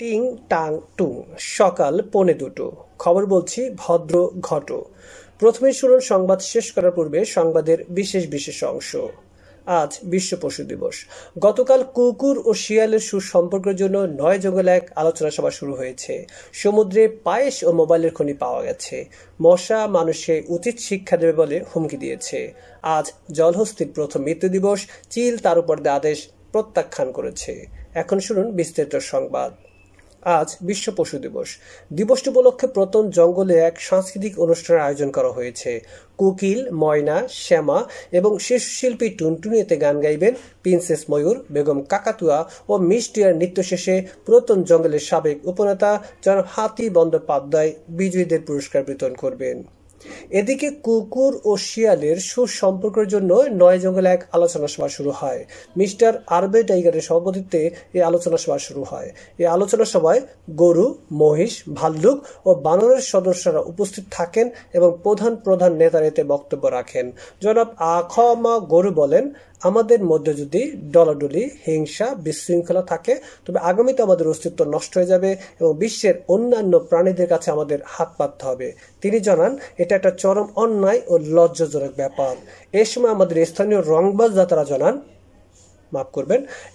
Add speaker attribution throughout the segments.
Speaker 1: টিং টাং টুং সকাল 1:45। খবর বলছি ভদ্র ঘট। প্রথমে শুনুন সংবাদ শেষ করার পূর্বে সংবাদের বিশেষ বিশেষ অংশ। আজ বিশ্ব পশু দিবস। গতকাল কুকুর ও শিয়ালের সুসম্পর্কের জন্য 9 জঙ্গলে এক আলোচনা সভা শুরু হয়েছে। সমুদ্রে পায়েস ও মোবাইলের খনি পাওয়া গেছে। মশা মানুষকে উচিত শিক্ষা দেবে বলে হুমকি দিয়েছে। আজ জলহস্তির প্রথম মৃত্যু দিবস। চিল তার উপর আদেশ প্রত্যাখ্যান করেছে। এখন শুনুন বিস্তারিত সংবাদ। আজ বিশ্ব পশু দিবস। দিবসটি উপলক্ষে প্রথম জঙ্গলে এক সাংস্কৃতিক অনুষ্ঠানের আয়োজন করা হয়েছে। কোকিল, ময়না, শ্যামা এবং শিশু শিল্পী টুনটুনি এতে গান গাইবেন। প্রিন্সেস ময়ূর, বেগম কাকাতুয়া ও মিষ্টিয়ার নৃত্য শেষে পুরাতন জঙ্গলের সাবেক উপনেতা জনাব হাতি বন্দ্যোপাধ্যায় বিজয়ীদের পুরস্কার বিতরণ করবেন। এদিকে কুকুর ও শিয়ালের সুসম্পর্কের জন্য 9 জঙ্গলে এক আলোচনা সভা শুরু হয়। মিস্টার আরবে টাইগারের সভাপতিত্বে এই আলোচনা সভা শুরু হয়। এই আলোচনা সভায় গরু, মহিষ, ভাল্লুক ও বানরের সদস্যরা উপস্থিত থাকেন এবং প্রধান প্রধান নেতারা এতে বক্তব্য রাখেন। জনাব আখমা গরু বলেন, আমাদের মধ্যে যদি ডলাডলি, হিংসা, বিশৃঙ্খলা থাকে তবে আগামীতে আমাদের অস্তিত্ব নষ্ট হয়ে যাবে এবং বিশ্বের অন্যান্য প্রাণীদের কাছে আমাদের হাত পাততে হবে। তিনি জানান, এটা একটা চরম অন্যায় ও লজ্জাজনক ব্যাপার। এ সময় আমাদের স্থানীয় রংবাজদাতারা জানান,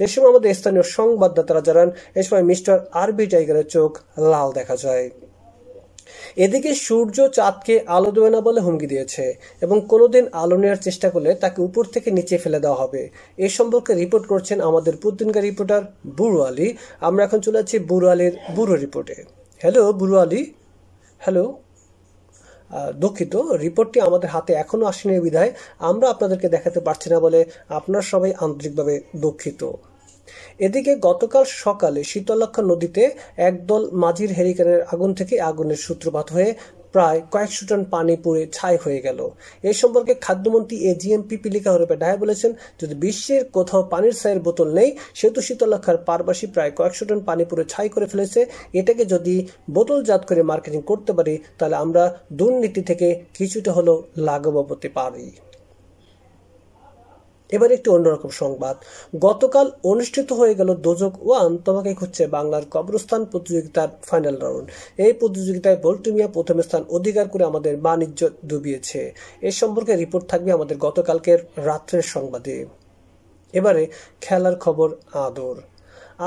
Speaker 1: এ সময় আমাদের স্থানীয় সংবাদদাতারা জানান, এ সময় মিস্টার আরবি টাইগারের চোখ লাল দেখা যায়। এদিকে সূর্য চাঁদকে আলো দেবে না বলে হুমকি দিয়েছে এবং কোনোদিন আলো নেওয়ার চেষ্টা করলে তাকে উপর থেকে নিচে ফেলে দেওয়া হবে। এ সম্পর্কে রিপোর্ট করছেন আমাদের প্রতিদিনকার রিপোর্টার বুড়ো আলী। আমরা এখন চলে যাচ্ছি বুড়ো আলীর বুড়ো রিপোর্টে। হ্যালো বুড়ো আলী। হ্যালো। দুঃখিত, রিপোর্টটি আমাদের হাতে এখনো আসেনি বিধায় আমরা আপনাদেরকে দেখাতে পারছি না বলে আপনারা সবাই আন্তরিকভাবে দুঃখিত। এদিকে গতকাল সকালে শীতলক্ষ্যা নদীতে একদল মাঝির হেলিকপ্টারের আগুন থেকে আগুনের সূত্রপাত হয়ে প্রায় কয়েকশো টন পানি পুড়ে ছাই হয়ে গেল। এ সম্পর্কে খাদ্যমন্ত্রী এজিএম পিপিলিকা হরপে ডায়া বলেছেন, যদি বিশ্বের কোথাও পানির ছাইয়ের বোতল নেই সেহেতু শীতলক্ষ্যার পারপাশে প্রায় কয়েকশো টন পানি পুড়ে ছাই করে ফেলেছে। এটাকে যদি বোতলজাত করে মার্কেটিং করতে পারি তাহলে আমরা দুর্নীতি থেকে কিছুটা হলেও লাঘব হতে পারি। এবার একটি অন্যরকম সংবাদ। গতকাল অনুষ্ঠিত হয়ে গেল দোজক 1 তোমাকে খুঁজছে বাংলার কবরস্থান প্রতিযোগিতার ফাইনাল রাউন্ড। এই প্রতিযোগিতায় বল্টু মিয়া প্রথম স্থান অধিকার করে আমাদের বাণিজ্য ডুবিয়েছে। এ সম্পর্কে রিপোর্ট থাকবে আমাদের গতকালকের রাত্রের সংবাদে। এবারে খেলার খবর আদর।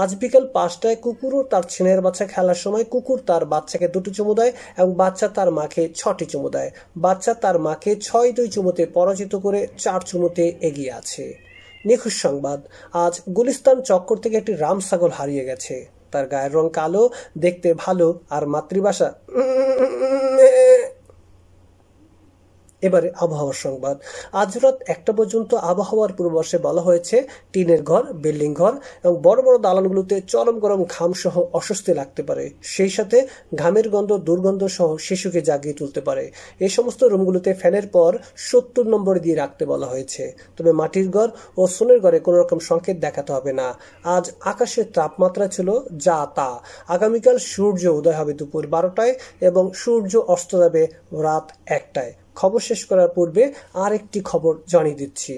Speaker 1: আজ বিকাল 5টায় কুকুর ও তার ছেলের বাচ্চা খেলার সময় কুকুর তার বাচ্চাকে 2টি চুমু দেয় এবং বাচ্চা তার মাকে 6টি চুমু দেয়। বাচ্চা তার মাকে 6-2 চুমুতে পরাজিত করে 4 চুমুতে এগিয়ে আছে। নিখোঁজ সংবাদ। আজ গুলিস্তান চক্কর থেকে একটি রাম ছাগল হারিয়ে গেছে। তার গায়ের রং কালো, দেখতে ভালো আর মাতৃভাষা। এবারে আবহাওয়ার সংবাদ। আজ রাত 1টা পর্যন্ত আবহাওয়ার পূর্বাভাসে বলা হয়েছে টিনের ঘর, বিল্ডিং ঘর এবং বড় বড় দালানগুলোতে চরম গরম ঘাম সহ অস্বস্তি লাগতে পারে। সেই সাথে ঘামের গন্ধ, দুর্গন্ধ সহ শিশুকে জাগিয়ে তুলতে পারে। এই সমস্ত রুমগুলোতে ফ্যানের পর 70 নম্বর দিয়ে রাখতে বলা হয়েছে। তবে মাটির ঘর ও সোনের ঘরে কোনো রকম সংকেত দেখাতে হবে না। আজ আকাশের তাপমাত্রা ছিল যা তা। আগামীকাল সূর্য উদয় হবে দুপুর 12টায় এবং সূর্য অস্ত যাবে রাত 1টায়। খবর শেষ করার পূর্বে আরেকটি খবর জানিয়ে দিচ্ছি।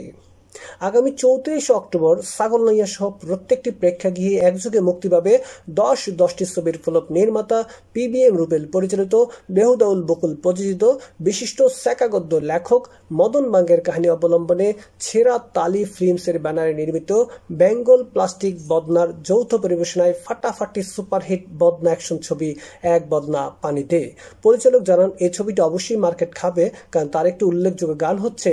Speaker 1: আগামী 34 অক্টোবর ছাগলনাইয়া সহ প্রত্যেকটি প্রেক্ষাগৃহে একযোগে মুক্তি পাবে 10টি ছবির ফলক নির্মাতা পিবিএম রুবেল পরিচালিত, বেহুদাউল বকুল প্রযোজিত, বিশিষ্ট স্যাকাগদ্য লেখক মদন বাঙ্গের কাহিনী অবলম্বনে ছেঁড়া তালি ফিল্মসের ব্যানারে নির্মিত বেঙ্গল প্লাস্টিক বদনার যৌথ পরিবেশনায় ফাটাফাটি সুপারহিট বদনা অ্যাকশন ছবি এক বদনা পানি দে। পরিচালক জানান, এই ছবিটি অবশ্যই মার্কেট খাবে, কারণ তার একটি উল্লেখযোগ্য গান হচ্ছে,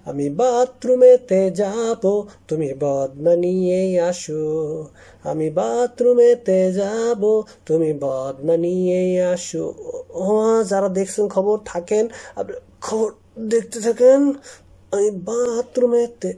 Speaker 1: আমি বাথরুমেতে যাব তুমি বদনা নিয়ে আসো, আমি বাথরুমেতে যাব তুমি বদনা নিয়ে আসো। যারা দেখছেন খবর থাকেন, খবর দেখতে থাকেন। আমি বাথরুমেতে